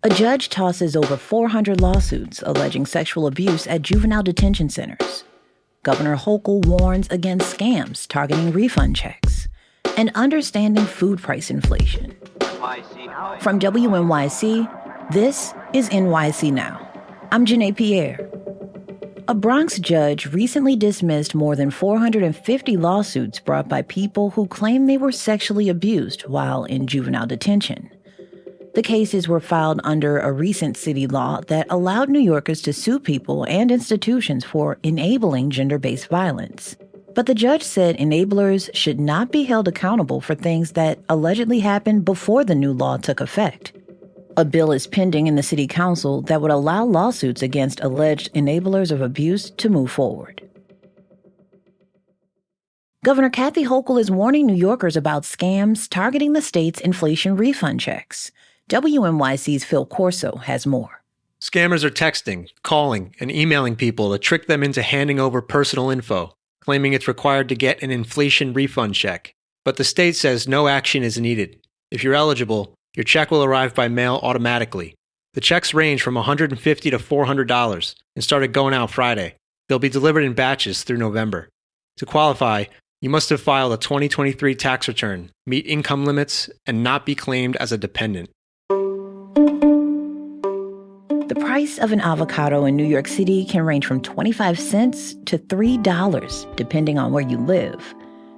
A judge tosses over 400 lawsuits alleging sexual abuse at juvenile detention centers. Governor Hochul warns against scams targeting refund checks. And understanding food price inflation. From WNYC, this is NYC Now. I'm Janae Pierre. A Bronx judge recently dismissed more than 450 lawsuits brought by people who claim they were sexually abused while in juvenile detention. The cases were filed under a recent city law that allowed New Yorkers to sue people and institutions for enabling gender-based violence. But the judge said enablers should not be held accountable for things that allegedly happened before the new law took effect. A bill is pending in the city council that would allow lawsuits against alleged enablers of abuse to move forward. Governor Kathy Hochul is warning New Yorkers about scams targeting the state's inflation refund checks. WNYC's Phil Corso has more. Scammers are texting, calling, and emailing people to trick them into handing over personal info, claiming it's required to get an inflation refund check. But the state says no action is needed. If you're eligible, your check will arrive by mail automatically. The checks range from $150 to $400 and started going out Friday. They'll be delivered in batches through November. To qualify, you must have filed a 2023 tax return, meet income limits, and not be claimed as a dependent. The price of an avocado in New York City can range from 25 cents to $3, depending on where you live.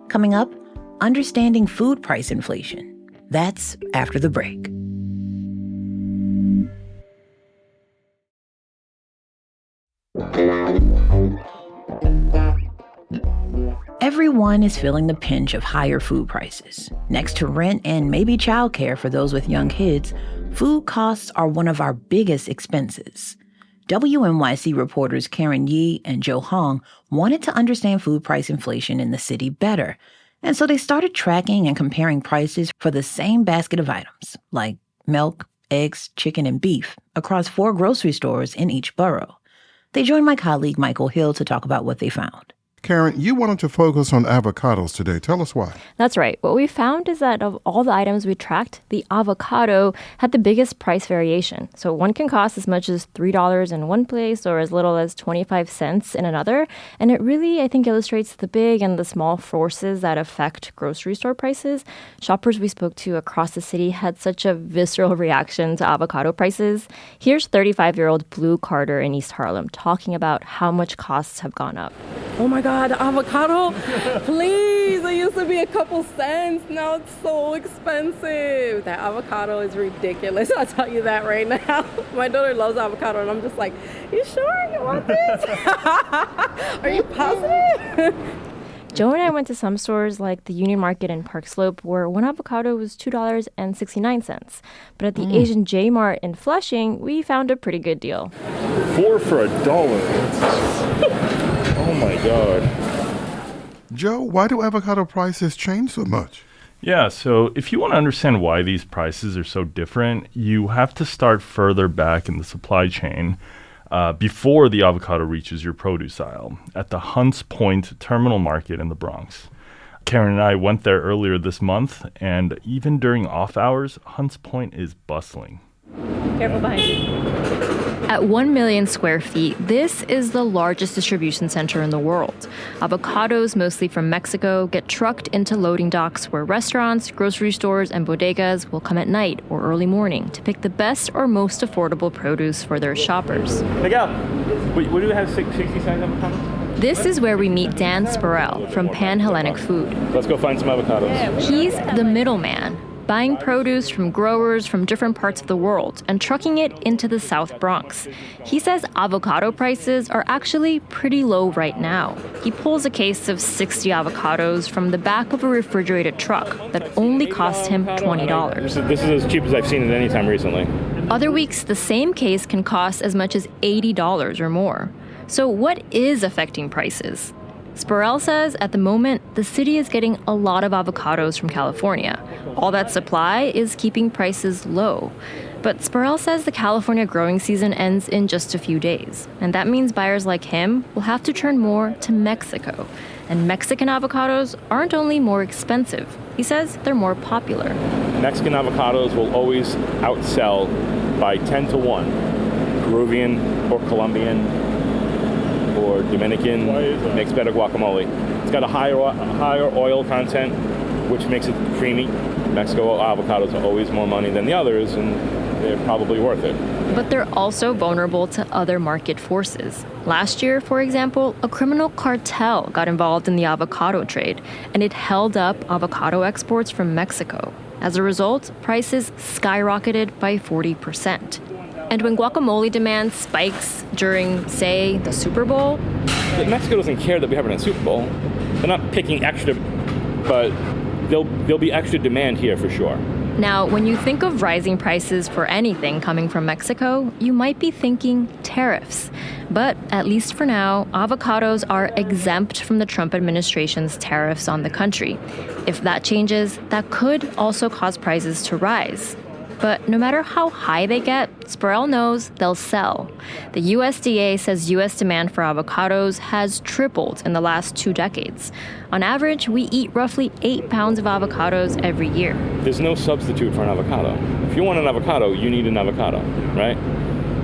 Coming up, understanding food price inflation. That's after the break. Everyone is feeling the pinch of higher food prices. Next to rent and maybe childcare for those with young kids, food costs are one of our biggest expenses. WNYC reporters Karen Yee and Joe Hong wanted to understand food price inflation in the city better. And so they started tracking and comparing prices for the same basket of items, like milk, eggs, chicken, and beef, across 4 grocery stores in each borough. They joined my colleague Michael Hill to talk about what they found. Karen, you wanted to focus on avocados today. Tell us why. That's right. What we found is that of all the items we tracked, the avocado had the biggest price variation. So one can cost as much as $3 in one place or as little as 25 cents in another. And it really, I think, illustrates the big and the small forces that affect grocery store prices. Shoppers we spoke to across the city had such a visceral reaction to avocado prices. Here's 35-year-old Blue Carter in East Harlem talking about how much costs have gone up. Oh my God, the avocado, please. It used to be a couple cents. Now it's so expensive. That avocado is ridiculous. I'll tell you that right now. My daughter loves avocado, and I'm just like, you sure you want this? Are you positive? Joe and I went to some stores like the Union Market in Park Slope where one avocado was $2.69. But at the Asian J Mart in Flushing, we found a pretty good deal. 4 for $1. Oh my God. Joe, why do avocado prices change so much? Yeah, so if you want to understand why these prices are so different, you have to start further back in the supply chain before the avocado reaches your produce aisle at the Hunts Point Terminal Market in the Bronx. Karen and I went there earlier this month, and even during off hours, Hunts Point is bustling. Careful behind you. At 1 million square feet, this is the largest distribution center in the world. Avocados, mostly from Mexico, get trucked into loading docks where restaurants, grocery stores, and bodegas will come at night or early morning to pick the best or most affordable produce for their shoppers. Miguel, what do we have, 60 cents avocados? This is where we meet Dan Spurrell from Pan Hellenic Food. Let's go find some avocados. He's the middleman, buying produce from growers from different parts of the world and trucking it into the South Bronx. He says avocado prices are actually pretty low right now. He pulls a case of 60 avocados from the back of a refrigerated truck that only cost him $20. This is as cheap as I've seen it any time recently. Other weeks, the same case can cost as much as $80 or more. So what is affecting prices? Spurrell says at the moment, the city is getting a lot of avocados from California. All that supply is keeping prices low. But Sparrell says the California growing season ends in just a few days, and that means buyers like him will have to turn more to Mexico. And Mexican avocados aren't only more expensive, he says they're more popular. Mexican avocados will always outsell by 10 to 1 Peruvian or Colombian or Dominican. Makes better guacamole. It's got a higher oil content, which makes it creamy. Mexico avocados are always more money than the others, and they're probably worth it. But they're also vulnerable to other market forces. Last year, for example, a criminal cartel got involved in the avocado trade, and it held up avocado exports from Mexico. As a result, prices skyrocketed by 40%. And when guacamole demand spikes during, say, the Super Bowl... Mexico doesn't care that we have it in the Super Bowl. They're not picking extra, but there'll be extra demand here for sure. Now, when you think of rising prices for anything coming from Mexico, you might be thinking tariffs. But at least for now, avocados are exempt from the Trump administration's tariffs on the country. If that changes, that could also cause prices to rise. But no matter how high they get, Sparrell knows they'll sell. The USDA says U.S. demand for avocados has tripled in the last 2 decades. On average, we eat roughly 8 pounds of avocados every year. There's no substitute for an avocado. If you want an avocado, you need an avocado, right?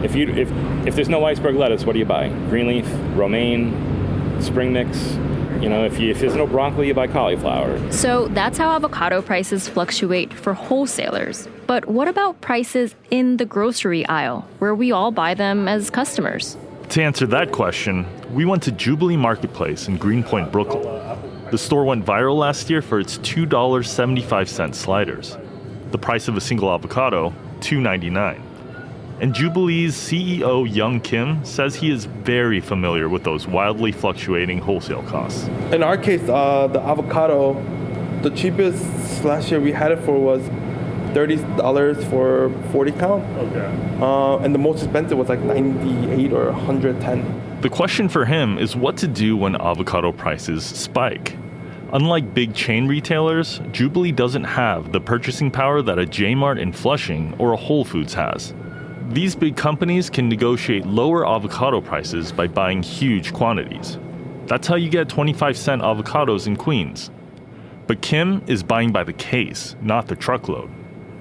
If there's no iceberg lettuce, what do you buy? Green leaf, romaine, spring mix. You know, if there's no broccoli, you buy cauliflower. So that's how avocado prices fluctuate for wholesalers. But what about prices in the grocery aisle, where we all buy them as customers? To answer that question, we went to Jubilee Marketplace in Greenpoint, Brooklyn. The store went viral last year for its $2.75 sliders. The price of a single avocado, $2.99. And Jubilee's CEO Young Kim says he is very familiar with those wildly fluctuating wholesale costs. In our case, the avocado, the cheapest last year we had it for was $30 for 40 count. Okay. And the most expensive was like 98 or 110. The question for him is what to do when avocado prices spike. Unlike big chain retailers, Jubilee doesn't have the purchasing power that a J-Mart in Flushing or a Whole Foods has. These big companies can negotiate lower avocado prices by buying huge quantities. That's how you get 25-cent avocados in Queens. But Kim is buying by the case, not the truckload,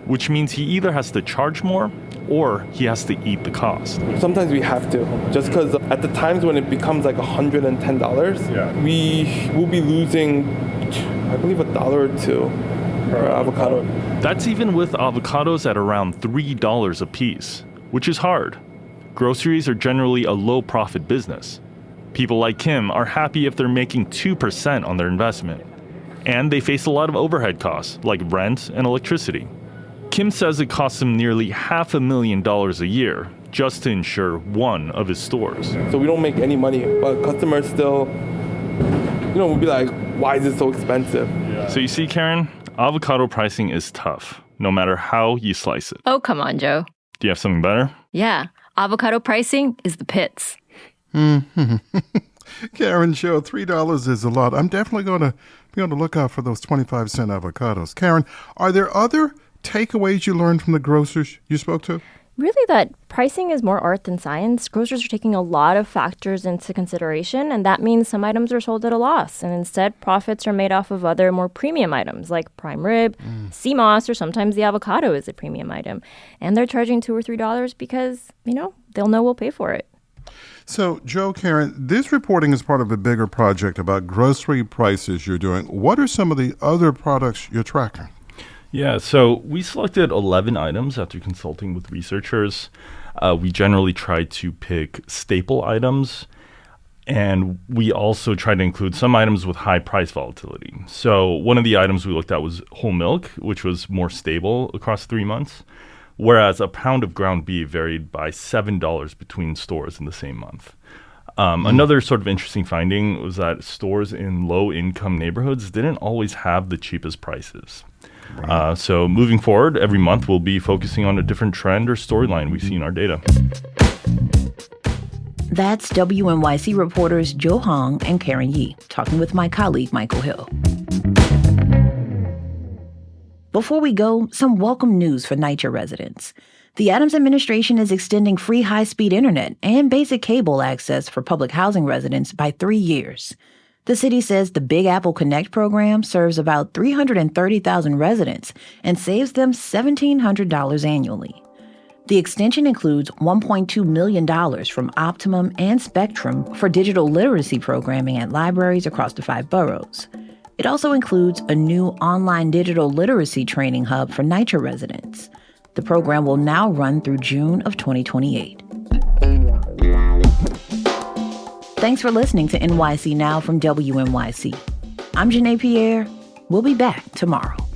which means he either has to charge more or he has to eat the cost. Sometimes we have to, just because at the times when it becomes like $110, we will be losing, I believe, $1 or $2 per avocado. That's even with avocados at around $3 a piece, which is hard. Groceries are generally a low-profit business. People like Kim are happy if they're making 2% on their investment. And they face a lot of overhead costs, like rent and electricity. Kim says it costs him nearly $500,000 a year just to insure one of his stores. So we don't make any money, but customers still, will be like, why is it so expensive? So you see, Karen, avocado pricing is tough, no matter how you slice it. Oh, come on, Joe. Do you have something better? Yeah, avocado pricing is the pits. Karen, Joe, $3 is a lot. I'm definitely going to be on the lookout for those 25-cent avocados. Karen, are there other takeaways you learned from the grocers you spoke to? Really, that pricing is more art than science. Grocers are taking a lot of factors into consideration, and that means some items are sold at a loss. And instead, profits are made off of other more premium items like prime rib, sea moss, or sometimes the avocado is a premium item. And they're charging $2 or $3 because, they'll know we'll pay for it. So, Joe, Karen, this reporting is part of a bigger project about grocery prices you're doing. What are some of the other products you're tracking? Yeah, so we selected 11 items after consulting with researchers. We generally try to pick staple items, and we also try to include some items with high price volatility. So one of the items we looked at was whole milk, which was more stable across 3 months, whereas a pound of ground beef varied by $7 between stores in the same month. Another sort of interesting finding was that stores in low-income neighborhoods didn't always have the cheapest prices. So moving forward, every month we'll be focusing on a different trend or storyline we see in our data. That's WNYC reporters Joe Hong and Karen Yee talking with my colleague Michael Hill. Before we go, some welcome news for NYCHA residents. The Adams administration is extending free high-speed internet and basic cable access for public housing residents by 3 years. The city says the Big Apple Connect program serves about 330,000 residents and saves them $1,700 annually. The extension includes $1.2 million from Optimum and Spectrum for digital literacy programming at libraries across the 5 boroughs. It also includes a new online digital literacy training hub for NYCHA residents. The program will now run through June of 2028. Thanks for listening to NYC Now from WNYC. I'm Janae Pierre. We'll be back tomorrow.